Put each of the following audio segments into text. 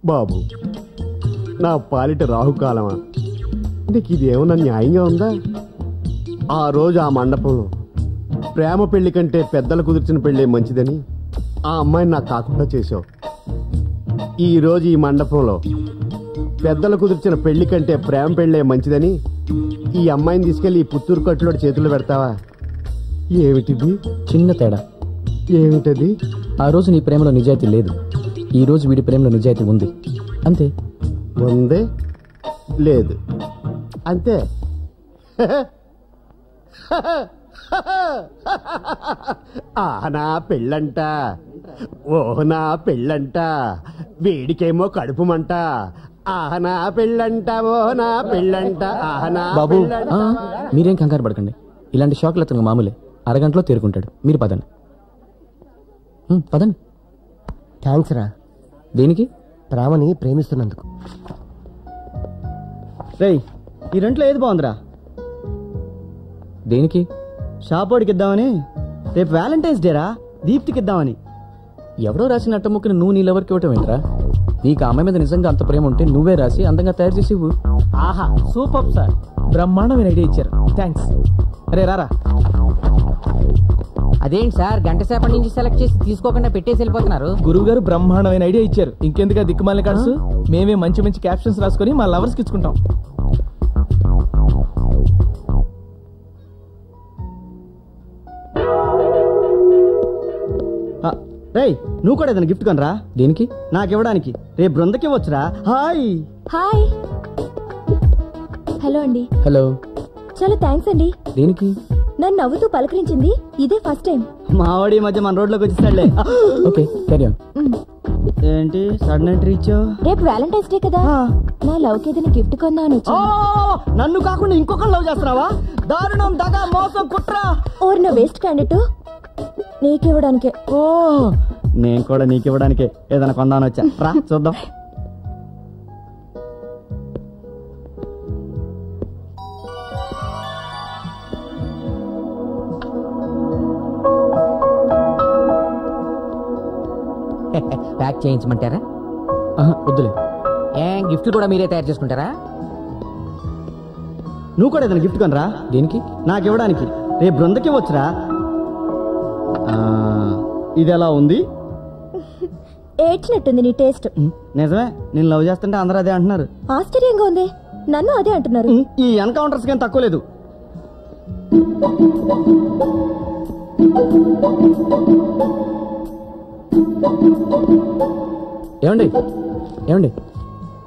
బాబు, నా పాలిట రాహుకాలమా, నీకు ఇదేమన్నా న్యాయంగా ఉందా? ఆ రోజు ఆ మండపంలో ప్రేమ పెళ్లి కంటే పెద్దలు కుదిర్చిన పెళ్లే మంచిదని ఆ అమ్మాయిని నాకు కాకుండా చేశావు. ఈ రోజు ఈ మండపంలో పెద్దలు కుదిర్చిన పెళ్లి కంటే ప్రేమ పెళ్లే మంచిదని ఈ అమ్మాయిని తీసుకెళ్లి ఈ పుత్తూరు కట్టులో చేతులు పెడతావా? ఏమిటిది? చిన్న తేడా. ఏమిటది? ఆ రోజు నీ ప్రేమలో నిజాయితీ లేదు, ఈ రోజు వీడి ప్రేమలో నిజాయితీ ఉంది. అంతే. ఉంది లేదు అంతే. ఆహనా పెళ్ళంట, ఓహనా పెళ్ళంట, వీడికేమో కడుపుమంట. ఆహనా పెళ్ళంట, ఓహనా పెళ్ళంట, ఆహనా. బాబు మీరేం కంగారు పడకండి, ఇలాంటి షాక్లు అతను మామూలే, అరగంటలో తేరుకుంటాడు. మీరు పదండి. పదండి. థ్యాంక్స్ రా. దేనికి? ప్రేమని ప్రేమిస్తున్నందుకు. రేయ్, ఈ రెంట్లో ఏది బాగుందిరా? దేనికి? షాపోడికి ఇద్దామని. రేపు వ్యాలంటైన్స్ డేరా, దీప్తికి ఇద్దామని. ఎవరో రాసిన అట్టముక్కని నువ్వు నీ లవర్కి ఇవ్వటం ఏంట్రా? నీకు ఆమె మీద నిజంగా అంత ప్రేమ ఉంటే నువ్వే రాసి అందంగా తయారు చేసి ఇవ్వు. ఆహా, సూపర్ సార్, బ్రహ్మాండమైన ఐడియా ఇచ్చారు. థ్యాంక్స్. అరే రారా. అదేంటి సార్, గంట సేపటి నుంచి సెలెక్ట్ చేసి తీసుకోకుండా పెట్టేసి వెళ్ళిపోతున్నారు? గురువు గారు బ్రహ్మాండమైన ఐడియా ఇచ్చారు. ఇంకెందుకు దిక్కుమాలిన కార్డ్స్? మేమే మంచి మంచి క్యాప్షన్స్ రాసుకొని మా లవర్స్కి ఇచ్చుకుంటాం. రేయ్, నువ్వు కూడా ఏదైనా గిఫ్ట్ కొనరా. దేనికి? నాకు ఇవ్వడానికి. రేపు బృందకి ఇవ్వచ్చురా. హాయ్. హాయ్. హలో అండి. హలో. చాలా థ్యాంక్స్ అండి. దేనికి? నన్ను నవ్వుతూ పలకరించింది ఇదే ఫస్ట్ టైం. మావాడి మధ్య మన రోడ్లోకి వచ్చేసాడులే. Okay, carry on. ఏంటి సడన్ ఎంట్రీ ఇచ్చావు? రేపు వ్యాలంటైన్స్ డే కదా, నా లవ్ కి ఏదైనా గిఫ్ట్ కొందామని వచ్చా. నన్ను కాకుండా ఇంకొకరు లవ్ చేస్తున్నావా? దారుణం, దగా, మోసం, కుట్ర. ఓర్ నా వేస్ట్ క్యాండిడేట్, నీకివ్వడానికే. ఓ, నేను కూడా నీకివ్వడానికే ఏదైనా కొందామని వచ్చా. రా చూద్దాం. ప్యాక్ చేయించమంటారా? వద్దులే. ఏం గిఫ్ట్ కూడా మీరే తయారు చేసుకుంటారా? నువ్వు కూడా ఏదైనా గిఫ్ట్ కొనరా. దేనికి? నాకు ఇవ్వడానికి. రేపు బృందకి వచ్చురా. ఇది ఎలా ఉంది? ఏడ్చినట్టుంది నీ టేస్ట్. నిజమే, నేను లవ్ చేస్తుంటే అందరూ అదే అంటున్నారు. ఆశ్చర్యంగా ఉంది, నన్ను అదే అంటున్నారు. ఈ ఎన్కౌంటర్స్ ఏం తక్కువ లేదు. ఏమండి ఏమండి,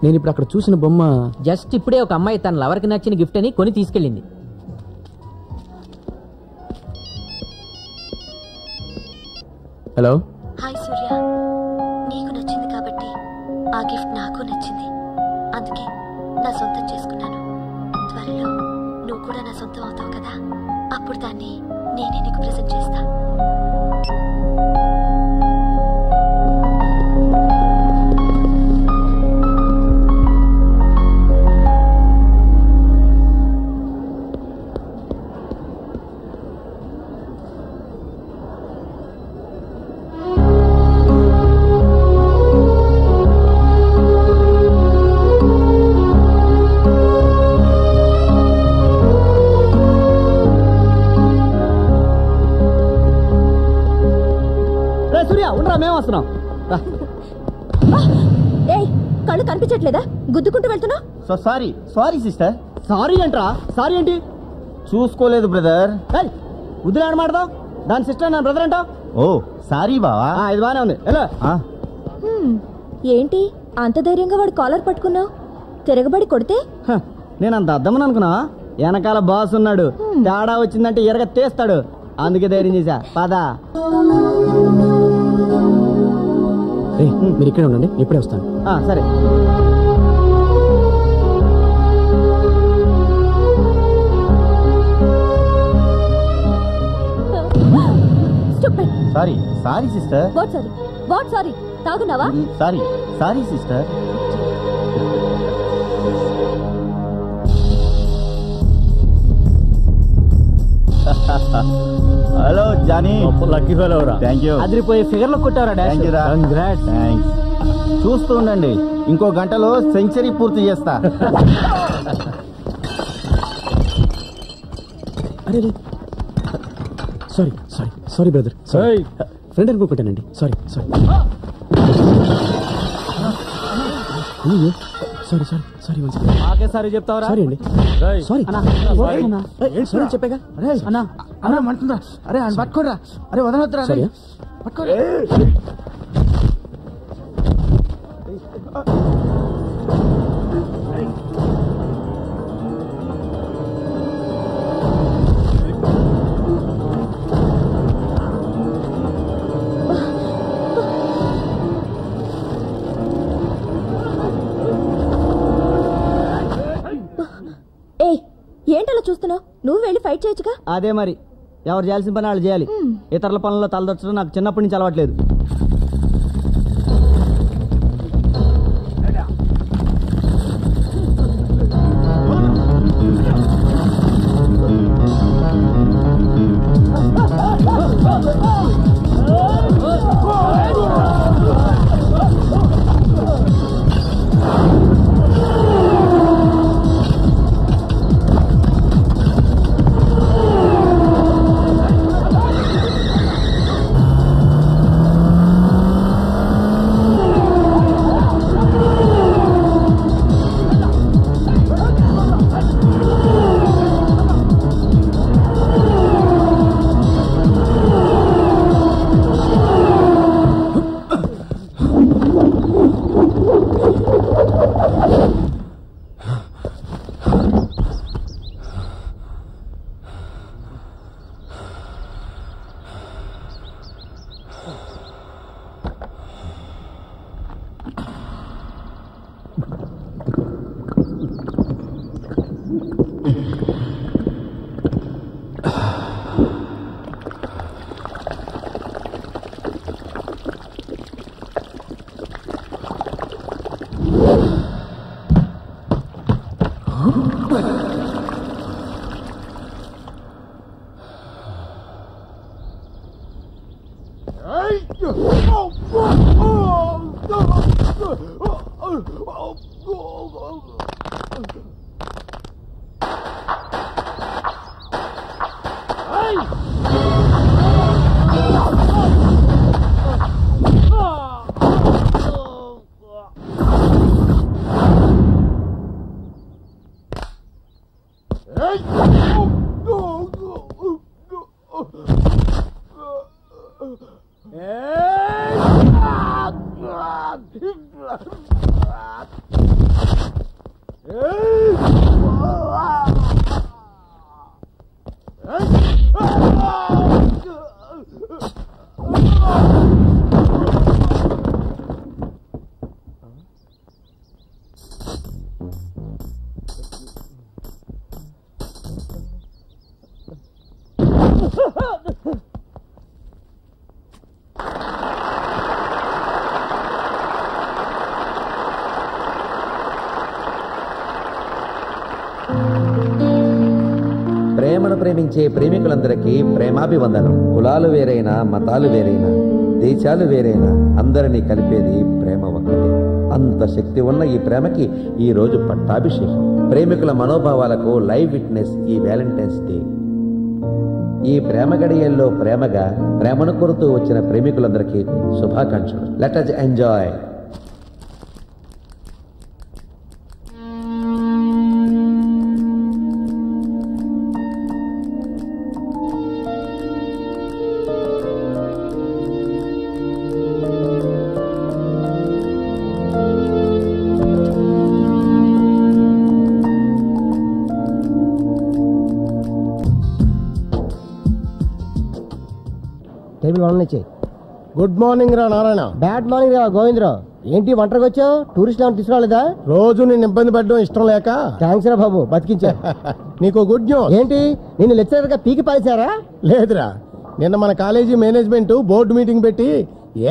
నేను ఇప్పుడు అక్కడ చూసిన బొమ్మ జస్ట్ ఇప్పుడే ఒక అమ్మాయి తన లవర్కి నచ్చిన గిఫ్ట్ అని కొని తీసుకెళ్ళింది. హలో. హాయ్ సూర్య, నీకు నచ్చింది కాబట్టి ఆ గిఫ్ట్ నాకు నచ్చింది, అందుకే నా సొంతం చేసుకున్నాను. త్వరలో నువ్వు కూడా నా సొంతం అవుతావు కదా, అప్పుడు దాన్ని నేనే నీకు ప్రెజెంట్ చేస్తా. మేము వస్తున్నాం. కళ్ళు కనిపించట్లేదా? గుద్దుకుంటూ వెళ్తున్నా. Sorry sorry sister. సారీ ఏంట్రా? సారీ ఏంటి? చూసుకోలేదు బ్రదర్. వదిలేడు మాడదాం. దాని సిస్టర్ నా బ్రదర్ అంటావు. ఓ సారీ బావా. ఇది బానే ఉంది. ఏంటి అంత ధైర్యంగా వాడు కాలర్ పట్టుకున్నావు? తిరగబడి కొడితే నేను అంత అర్థమని అనుకున్నా. వెనకాల బాస్ ఉన్నాడు, తేడా వచ్చిందంటే ఎరగ తీస్తాడు, అందుకే ధైర్యం చేశా. పదా. మీరు ఇక్కడే ఉండండి, ఇప్పుడే వస్తాను. సరే. Sorry sorry sister. What sorry? What sorry? తాగున్నావా? Sorry sorry sister. Hello Johnny. Lucky fellow రా. Thank you. అదిరిపోయే ఫిగర్ లో కొట్టారా. థ్యాంక్ యూ రా. కంగ్రాట్స్. థ్యాంక్స్. చూస్తూ ఉండండి, ఇంకో గంటలో సెంచరీ పూర్తి చేస్తా. అరే sorry sorry sorry brother, sorry friend అనుకుంటానండి, sorry sorry sorry sorry sorry ఆకే సారీ చెప్తావరా? సారీ అండి, సారీ సారీ చెప్పాగా. అన్నా అన్నా మంటుందా? అరే అని పట్టుకోరా, అరే వదలొద్దురా, పట్టుకోరా. ఏంటలా చూస్తున్నావు? నువ్వు వెళ్ళి ఫైట్ చేయొచ్చుగా. అదే మరి, ఎవరు చేయాల్సిన పని వాళ్ళు చేయాలి. ఇతరుల పనుల్లో తలదొచ్చడం నాకు చిన్నప్పటి నుంచి అలవాట్లేదు. ప్రేమను ప్రేమించే ప్రేమికులందరికీ ప్రేమాభివందనం. కులాలు వేరైనా, మతాలు వేరైనా, దేశాలు వేరైనా అందరినీ కలిపేది ప్రేమ ఒక్కటి. అంత శక్తి ఉన్న ఈ ప్రేమకి ఈ రోజు పట్టాభిషేకం. ప్రేమికుల మనోభావాలకు లైవ్ విట్నెస్ ఈ వ్యాలంటైన్స్ డే. ఈ ప్రేమ గడియల్లో ప్రేమగా ప్రేమను కోరుతూ వచ్చిన ప్రేమికులందరికీ శుభాకాంక్షలు. Let us enjoy. Table one నుంచి. గుడ్ మార్నింగ్ రా నారాయణ. బ్యాడ్ మార్నింగ్ రా గోవిందరావు. ఏంటి ఒంటరికి వచ్చావు? టూరిస్ట్ ఏమైనా తీసుకురాలేదా? రోజు నేను ఇబ్బంది పెట్టడం ఇష్టం లేక. థ్యాంక్స్ రా బాబు, బతికించా. నీకు గుడ్ న్యూస్. ఏంటి, నిన్ను లెక్చరర్ గా పీకి పారేశారా? లేదురా, నిన్న మన కాలేజీ మేనేజ్మెంట్ బోర్డు మీటింగ్ పెట్టి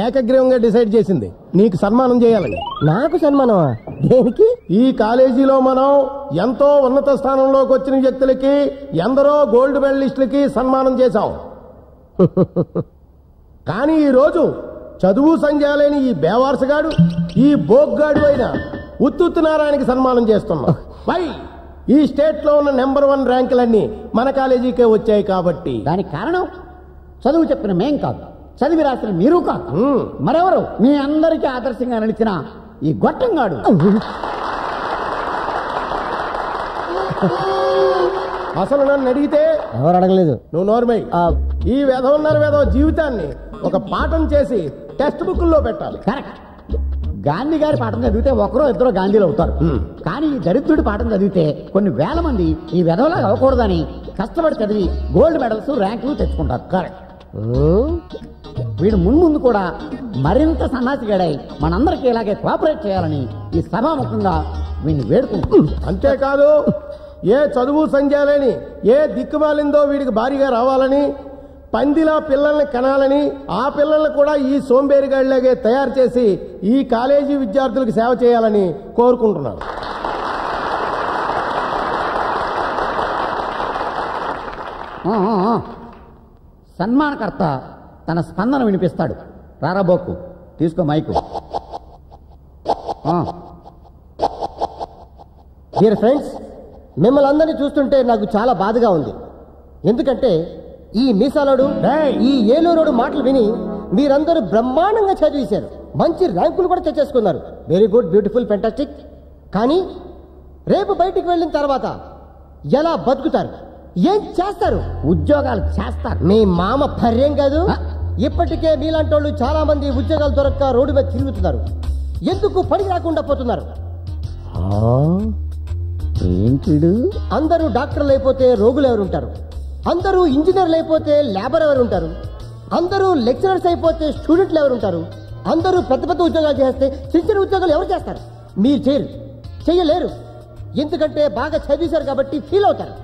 ఏకగ్రీవంగా డిసైడ్ చేసింది నీకు సన్మానం చేయాలని. నాకు సన్మానమా? దేనికి? ఈ కాలేజీలో మనం ఎంతో ఉన్నత స్థానంలోకి వచ్చిన వ్యక్తులకి, ఎందరో గోల్డ్ మెడలిస్టులకి సన్మానం చేశాం. కానీ ఈ రోజు చదువు సంధ్యాలేని ఈ బేవార్సగాడు ఈ బోగ్గాడు అయిన ఉత్తుత్తు నారాయణకి సన్మానం చేస్తున్నాం. పై ఈ స్టేట్ లో ఉన్న నెంబర్ 1 ర్యాంకులన్నీ మన కాలేజీకే వచ్చాయి కాబట్టి. దానికి కారణం చదువు చెప్పిన మేం కాదు, చదివి రాసిన మీరు కాదు, మరెవరు మీ అందరికీ ఆదర్శంగా నిలిచిన ఈ గొట్టంగాడు. అసలు నన్ను అడిగితే ఎవరు అడగలేదు. నువ్వు నోర్మై. ఈ వెధవ జీవితాన్ని ఒక పాఠం చేసి టెక్స్ట్ బుక్లో పెట్టాలి. కరెక్ట్. గాంధీ గారి పాఠం చదివితే ఒకరో ఇద్దరు గాంధీలు అవుతారు. కానీ ఈ దరిద్రుడి పాఠం చదివితే కొన్ని వేల మంది ఈ వెధవలాగా అవ్వకూడదని కష్టపడి చదివి గోల్డ్ మెడల్స్ ర్యాంకులు తెచ్చుకుంటారు. కరెక్ట్. వీడు ముందు కూడా మరింత సన్నాసిగాడై మనందరికీ ఇలాగే కోఆపరేట్ చేయాలని ఈ సభాముఖంగా వీడిని వేడుకుంటున్నాం. అంతేకాదు, ఏ చదువు సంధ్యాలేని ఏ దిక్కుమాలిందో వీడికి భారీగా రావాలని, పందిలా పిల్లల్ని కనాలని, ఆ పిల్లల్ని కూడా ఈ సోంబేరిగాడిలాగే తయారు చేసి ఈ కాలేజీ విద్యార్థులకు సేవ చేయాలని కోరుకుంటున్నాను. సన్మానకర్త తన స్పందన వినిపిస్తాడు. రారాబోకు, తీసుకో మైకు. డియర్ ఫ్రెండ్స్, మిమ్మల్ని అందరినీ చూస్తుంటే నాకు చాలా బాధగా ఉంది. ఎందుకంటే ఈ మీసాలోడు ఈ ఏలూరోడు మాటలు విని మీరందరూ బ్రహ్మాండంగా చదివేశారు, మంచి ర్యాంకులు కూడా తెచ్చేసుకున్నారు. Very good, beautiful, fantastic. కానీ రేపు బయటికి వెళ్ళిన తర్వాత ఎలా బతుకుతారు, ఏం చేస్తారు? ఉద్యోగాలు చేస్తారు. మీ మామ పర్యం కాదు. ఇప్పటికే మీలాంటి వాళ్ళు చాలా మంది ఉద్యోగాలు దొరక్క రోడ్డు మీద తిరుగుతున్నారు. ఎందుకు పనికి రాకుండా పోతున్నారు? ఏంటిడు? అందరూ డాక్టర్లు అయిపోతే రోగులు ఎవరుంటారు? అందరూ ఇంజనీర్లు అయిపోతే లేబర్ ఎవరుంటారు? అందరూ లెక్చరర్స్ అయిపోతే స్టూడెంట్లు ఎవరుంటారు? అందరూ పెద్ద పెద్ద ఉద్యోగాలు చేస్తే చిన్న చిన్న ఉద్యోగాలు ఎవరు చేస్తారు? మీరు చెయ్యలేరు. ఎందుకంటే బాగా చదివేశారు కాబట్టి ఫీల్ అవుతారు.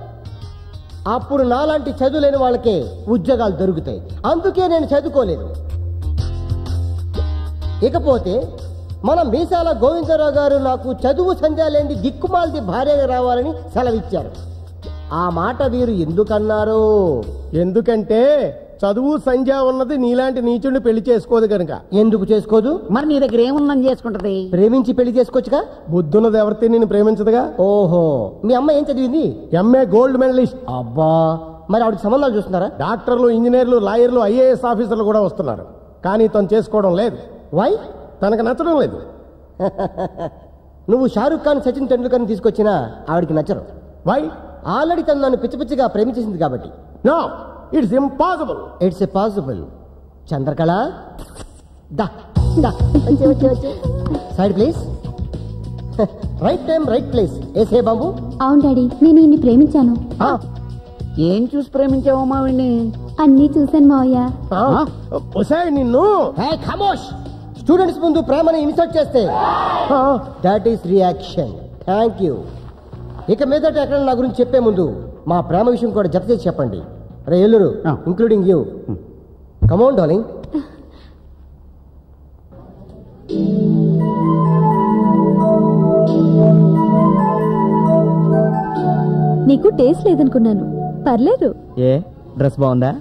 అప్పుడు నాలాంటి చదువు లేని వాళ్ళకే ఉద్యోగాలు దొరుకుతాయి. అందుకే నేను చదువుకోలేదు. ఇకపోతే మన మీసాల గోవిందరావు గారు నాకు చదువు సంధ్య లేని దిక్కుమాలది భార్యగా రావాలని సెలవిచ్చారు. ఆ మాట వీరు ఎందుకన్నారు? ఎందుకంటే చదువు సంధ్య ఉన్నది నీలాంటి నీచుడిని పెళ్లి చేసుకోదు కనుక. ఎందుకు చేసుకోదు? మరి నీ దగ్గర ఏముందని చేసుకుంటది? ప్రేమించి పెళ్లి చేసుకోవచ్చుగా. బుద్ధున్నది ఎవరితే నేను ప్రేమించదుగా. ఓహో, మీ అమ్మ ఏం చదివింది? MA gold medalist. అబ్బా, మరి ఆవిడకి సంబంధాలు చూస్తున్నారా? డాక్టర్లు, ఇంజనీర్లు, లాయర్లు, ఐఏఎస్ ఆఫీసర్లు కూడా వస్తున్నారు. కానీ తను చేసుకోవడం లేదు. వై? తనకు నచ్చడం లేదు. నువ్వు షారుఖ్ ఖాన్, సచిన్ టెండూల్కర్ తీసుకొచ్చినా ఆవిడికి నచ్చరు. వై? ఆల్రెడీ తను నన్ను పిచ్చి పిచ్చిగా ప్రేమించేసింది కాబట్టి. No, it's impossible. It's a possible. Chandrakala, దా side please. Right time right place. ఏసే బాబు. అవును డాడీ, నేను ఈయన్ని ప్రేమించాను. ఏం చూసి ప్రేమించావమ్మా వీడిని? అన్నీ చూశాను మావయ్య. నిన్ను ఖమోష్. స్టూడెంట్స్ ముందు ప్రేమని ఇన్సల్ట్ చేస్తే that is reaction. Thank you. ఇక మీదట ఎక్కడ నా గురించి చెప్పే ముందు మా ప్రేమ విషయం కూడా జత చేసి చెప్పండి. రే ఎల్లురు, including you. Come on darling. నీకు టేస్ట్ లేదనుకున్నాను. పర్లేదు. ఏ డ్రెస్ బాగుందా?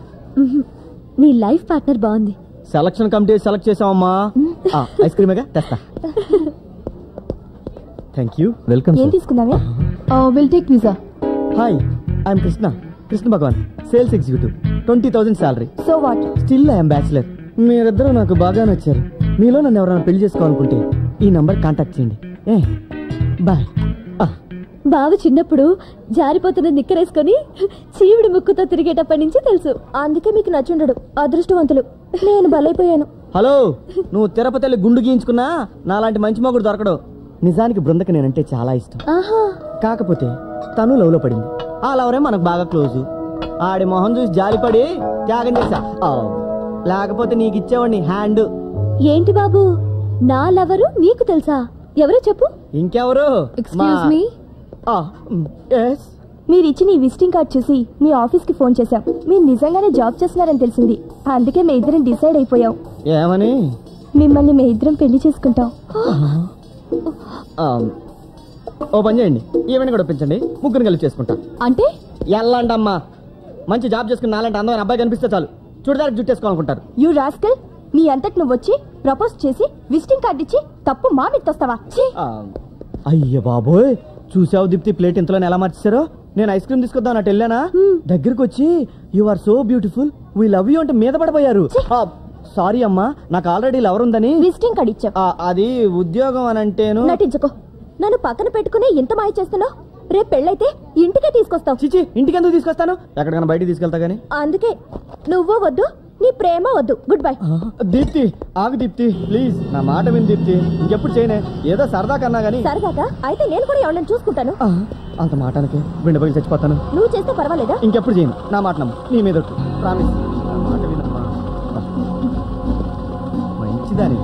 నీ లైఫ్ పార్ట్నర్ బాగుంది. సెలక్షన్ కమిటీ సెలెక్ట్ చేసావమ్మా. ఐస్ క్రీమేగా తెస్తా. Thank you. వెల్కమ్. ఏం తీసుకున్నావే? Will take pizza. Hi, I'm Krishna Bhagavan, sales executive. 20,000 salary. So what? Still I'm bachelor. మీరిద్దరూ నాకు బాగా నచ్చారు. మీలో నన్ను ఎవరైనా పెళ్లి చేసుకోవాలనుకుంటే ఈ నంబర్ కాంటాక్ట్ చేయండి. బాయ్. బావ చిన్నప్పుడు జారిపోతున్న నిక్కరేసుకొని చీవిడి ముక్కుతో తిరిగేటప్పటి నుంచి తెలుసు. అందుకే మీకు నచ్చుండడు. అదృష్టవంతులు. నేను బలైపోయాను. హలో, నువ్వు తిరుపతి గుండు గీయించుకున్నా నాలాంటి మంచి మొగుడు దొరకడు. నిజానికి బృందకి నేనంటే చాలా ఇష్టం. కాకపోతే తను లవ్ లో పడింది. ఆ లవరే మనకు బాగా క్లోజు. ఆడి మొహం చూసి జాలిపడి త్యాగం చేశా. లేకపోతే నీకు ఇచ్చేవాడిని హ్యాండ్. ఏంటి బాబు, నా లవరు నీకు తెలుసా? ఎవరో చెప్పు. ఇంకెవరు? Excuse me. మీరు ఇచ్చిన ఈ విజిటింగ్ కార్డ్ చూసి మీ ఆఫీస్ కి ఫోన్ చేశాం. మీరు నిజంగానే జాబ్ చేస్తున్నారని తెలిసింది. అందుకే మీ ఇద్దరం డిసైడ్ అయిపోయాం. ఏమని? మిమ్మల్ని మీ ఇద్దరం పెళ్లి చేసుకుంటాం. ఓ పని చేయండి, ఈవెంట్ కూడా పెంచండి, ముగ్గురు కలిసి చేసుకుంటాం. అంటే ఎల్లండమ్మా. మంచి జాబ్ చేసుకుని నాలంటే అందమైన అబ్బాయి కనిపిస్తే చాలు చుడిదారికి జుట్టేసుకోవాలనుకుంటారు. యూ రాస్కల్, నీ అంతటి నువ్వు వచ్చి ప్రపోజ్ చేసి విజిటింగ్ కార్డు ఇచ్చి తప్పు మా మీద తోస్తావా? అయ్య బాబోయ్, చూసావు దీప్తి ప్లేట్ ఇంతలో ఎలా మార్చేశారో. నేను ఐస్ క్రీమ్ తీసుకొద్దాం అన్నట్టు వెళ్ళానా, దగ్గరకు వచ్చి you are so beautiful we love you అంటే మీద పడిపోయారు. సారీ అమ్మా, నాకు ఆల్రెడీ లవర్ ఉందని. విజిటింగ్ కార్డు ఇచ్చావు. అది ఉద్యోగం అని అంటేను. నటించుకో, నన్ను పక్కన పెట్టుకుని ఇంత మాయ చేస్తున్నావు. రేపు పెళ్ళైతే ఇంటికే తీసుకొస్తావు. చిచి, ఇంటికి ఎందుకు తీసుకొస్తాను, ఎక్కడికైనా బయటికి తీసుకెళ్తా గానీ. అందుకే నువ్వు వద్దు, నీ ప్రేమ వద్దు. Good bye. దీప్తి ఆగు దీప్తి, ప్లీజ్ నా మాట విని దీప్తి, ఇంకెప్పుడు చేయనే, ఏదో సరదా కన్నా గానీ. సరదాగా అయితే నేను కూడా ఎవరిని చూసుకుంటాను. అంత మాటానికి వెండి పగిలి చచ్చిపోతాను. నువ్వు చేస్తే పర్వాలేదా? ఇంకెప్పుడు చేయను, నా మాట నమ్ము, నీ మీద ప్రామిస్. మంచిదాని